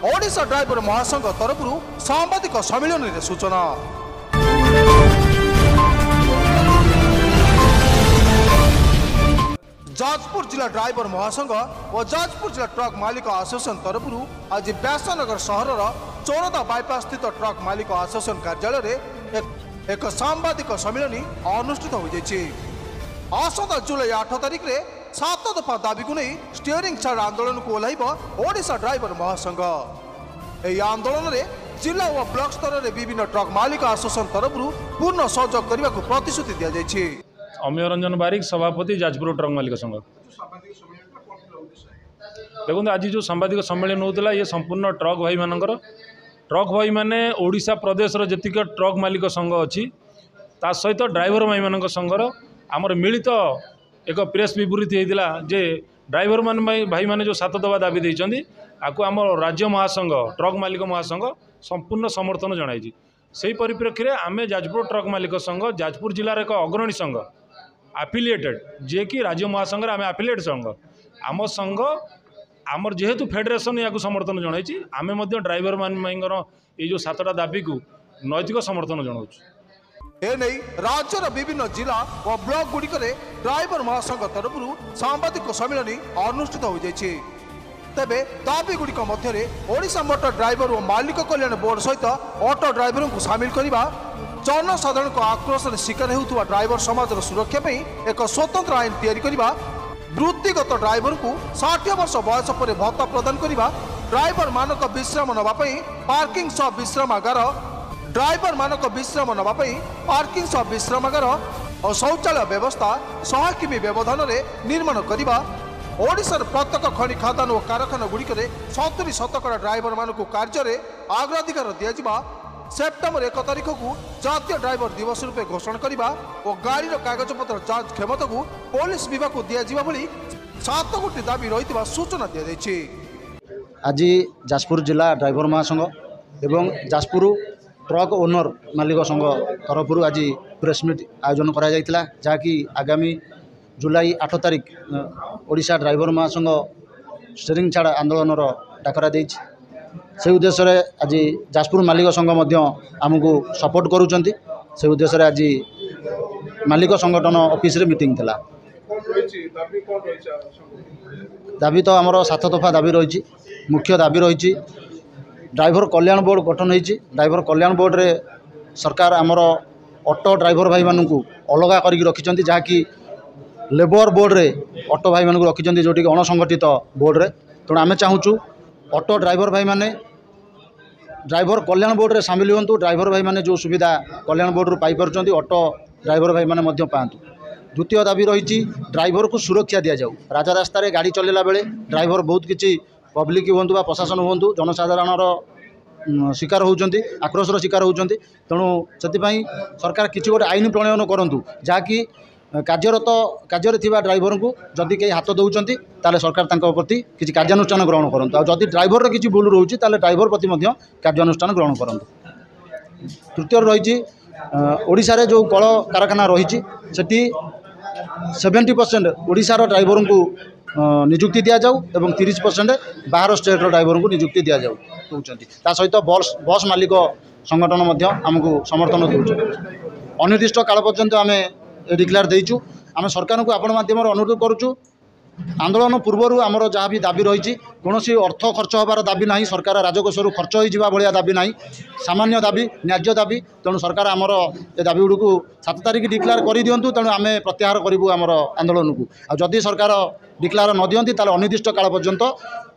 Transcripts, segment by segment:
Odisha driver महासंघ तरफ सांबादिक सम्मेलन में सूचना। जाजपुर जिला ड्राइवर महासंघ और जाजपुर जिला ट्रक मालिक एसोसिएशन तरफ आज व्यासनगर सहर चौरदा बाईपास स्थित ट्रक मालिक एसोसिएशन कार्यालय एक सांबादिक सम्मेलन अनुष्ठित हो जाइए। आसंता जुलाई 8 तारिख में 7 दफा दाबी को नहीं स्टीयरिंग छाड़ आंदोलन को ओह्लैब ओडिशा ड्राइवर महासंघ। यह आंदोलन में जिला और ब्लॉक स्तर में विभिन्न ट्रक मालिक एसोसिएशन तरफ पूर्ण सहयोग करने को प्रतिश्रुति दि जाइए। अमीय रंजन बारिक सभापति जाजपुर ट्रक मालिक संघ। देखो आज जो सांबादिक सम्मेलन होता ये संपूर्ण ट्रक भाई मानकर ट्रक भाई माने ओडिशा प्रदेश जीक ट्रक मालिक संघ अच्छी ता सहित ड्राइवर भाई मान संघर आमर मिलित एक प्रेस विवृत्ति होता जे ड्राइवर मान भाई माने जो 7 दफा दाबी देइछन्ती आकु आम राज्य महासंघ ट्रक मालिक महासंघ संपूर्ण समर्थन जनाई। से परिप्रेक्षी में आम जाजपुर ट्रक मालिक संघ जाजपुर जिलार एक अग्रणी संघ आफिलिएटेड जे कि राज्य महासंघ आम आफिलिएट संघ आम संघ आमर जेहेतु फेडरेशन या समर्थन जनाई आम ड्राइवर मान ये जो 7टा दाबी को नैतिक समर्थन जनाऊँ। एने राज्यर विभिन्न जिला और ब्लॉक गुड़िक ड्राइवर महासंघ तरफ सांबादिक सम्मेलन अनुष्ठित हो जाइए। तेबे दाबी गुड़िक मध्य ओडिशा मोटर ड्राइवर और मालिक कल्याण बोर्ड सहित ऑटो ड्राइवर को सामिल करने जनसाधारण को आक्रोश शिकार होता ड्राइवर समाज सुरक्षा एक स्वतंत्र आईन तैयारी करने वृत्तिगत ड्राइवर को 60 वर्ष बयस पर भत्ता प्रदान करने ड्राइवर मानक विश्राम नापी पार्किंग सह विश्रामागार ड्राइवर मानक विश्राम नापी पार्किंग सह विश्रामागार और शौचालय व्यवस्था 100 किमी व्यवधान में निर्माण करने ओडिशार प्रत्येक खनि खादान और कारखाना गुड़िक 70% ड्राइवर मानक कार्य अग्राधिकार दिज्व सेप्टेम्बर 1 तारिख को जातीय ड्राइवर दिवस रूपे घोषणा करने और गाड़ी कागजपत्र जांच क्षमता को पुलिस विभाग को दिज्व भली 7 गोटी दाबी रही सूचना दी जाइए। आज जाजपुर जिला ड्राइवर महासंघ एवं जाजपुर ट्रक ओनर मालिक संघ तरफ आज प्रेस मीट आयोजन करा जायतिला जहाँकि आगामी जुलाई 8 तारिख ओडिशा ड्राइवर महासंघ स्टीयरिंग छाड़ आंदोलन डाकरा देइछि। से उद्देश्य आज जाजपुर मालिक संघ आमको सपोर्ट करुँच से उद्देश्य आज मालिक संगठन ऑफिस रे मीटिंग थिला। दाबी तो आमर 7 दफा दाबी रही मुख्य दाबी रही ड्राइवर कल्याण बोर्ड गठन होती ड्राइवर कल्याण बोर्ड रे सरकार आमर ऑटो ड्राइवर भाई मानू अलग कर रखी जहाँकि लेबर बोर्ड रे ऑटो भाई मानू रखी जोटि अणसंगठित बोर्ड रे तेणु आम चाहूँ ऑटो ड्राइवर भाई माने ड्राइवर कल्याण बोर्ड रे सामिल हुंतु ड्राइवर भाई माने जो सुविधा कल्याण बोर्ड रू पाई पारुचंती ऑटो ड्राइवर भाई माने मध्य पांतु। द्वितीय दाबी रही ड्राइवर को सुरक्षा दि जाऊ राजा रास्ता रे गाड़ी चलेला बेले ड्राइवर बहुत किसी पब्लिक हूँ बा प्रशासन हूँ जनसाधारण शिकार होती आक्रोशर शिकार होती तेणु से सरकार किसी गोटे आईन प्रणयन करूँ जहाँकि कार्यरत कार्य थिबा ड्राइवर को जदि कहीं हाथ दौरान ताले सरकार तांको प्रति किसी कार्यानुष्ठान ग्रहण करूँ और जदि ड्राइवर किसी भूल रोचे ताले ड्राइवर प्रति कार्यानुष्ठान ग्रहण करूँ। तृतीय रही ओडिशा रे जो कल कारखाना रही 70% ओडिशार ड्राइवर को नियुक्ति दि जाऊ एवं 30% बाहर स्टेट ड्राइवर को नियुक्ति दि जाऊ कहते सहित बस मालिक संगठन आमको समर्थन दे अनिर्दिष्ट काल पर्यंत आम डिक्लेयर देचु। आम सरकार को आपण माध्यम अनुरोध करुचु आंदोलन पूर्वर आमर जहाँ भी दाबी रही कौन अर्थ खर्च होबार दाबी ना सरकार राजकोषर खर्च हो भाया दाबी ना सामान्य दाबी न्याज्य दाबी तेणु सरकार आमर ए दाबी गुड़ को 7 तारिख डिक्लेयर कर दिंतु तेणु आम प्रत्याहार करूँ आमर आंदोलन को आदि सरकार डिक्लेयर न दियंती ताले अनिर्दिष्ट काल पर्यंत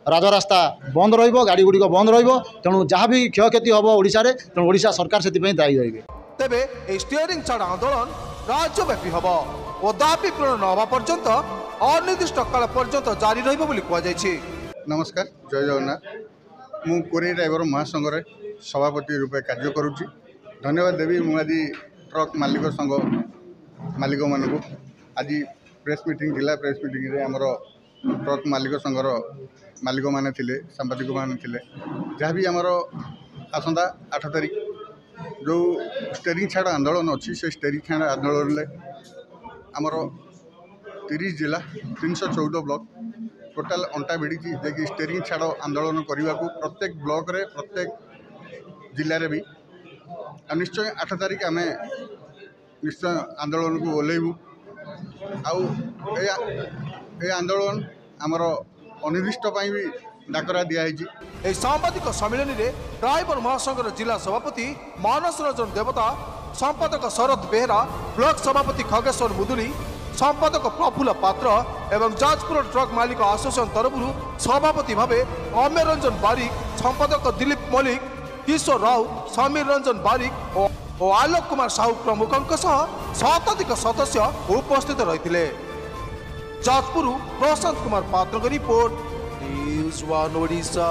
राजरास्ता बंद रहिबो गाड़ी गुड़िक बंद रहिबो तेणु जहाँ भी क्षयक्षति हम ओडिशा रे तेणु ओडिशा सरकार से दायी रहिबे। तेबे स्टीयरिंग छाड़ आंदोलन राज्यव्यापी हम और दाबी पूरण न होगा पर्यंत अनिर्दिष्ट काल पर्यंत जारी रहिबो बोली कहा जायछि। नमस्कार जय जगन्नाथ मु कोरी ड्राइवर महासंघ रे सभापति रूपे कार्य करुच्ची धन्यवाद देवी मु आज ट्रक मालिक संघ मालिक मानक आज प्रेस मीटिंग थिला प्रेस मीटिंग रे हमर ट्रक मालिक संघर मालिक माने थिले सांबादिक माने थिले जहाँ भी हमर आसंता 8 तारिख जो स्टीयरिंग छाड़ आंदोलन अच्छी से स्टीयरिंग छाड़ आंदोलन आमर 30 जिला 314 ब्लॉक टोटाल अंटा भिड़ी जे स्टेरिंग छाड़ आंदोलन करने को प्रत्येक ब्लॉक रे प्रत्येक जिले में भी निश्चय 8 तारीख आम निश्चय आंदोलन को ओल्लैबू आंदोलन आमर अनिर्दिष्ट भी डाकरा दिखाई। এই সাংবাদিক সম্মিলনী ड्राइवर महासंघर जिला सभापति मानस रंजन देवता, संपादक शरद बेहरा, ब्लॉक सभापति खगेश्वर मुदुली, संपादक प्रफुल्ल पात्र एवं जाजपुर ट्रक मालिक एसोसिएशन तरफ सभापति भावे अमेय रंजन बारिक, संपादक दिलीप मल्लिक, किशोर राउत, समीर रंजन बारिक और आलोक कुमार साहू प्रमुखों शताधिक सदस्य उपस्थित रही। जाजपुर प्रशांत कुमार पात्र रिपोर्ट, न्यूज़ 1 ओडिशा।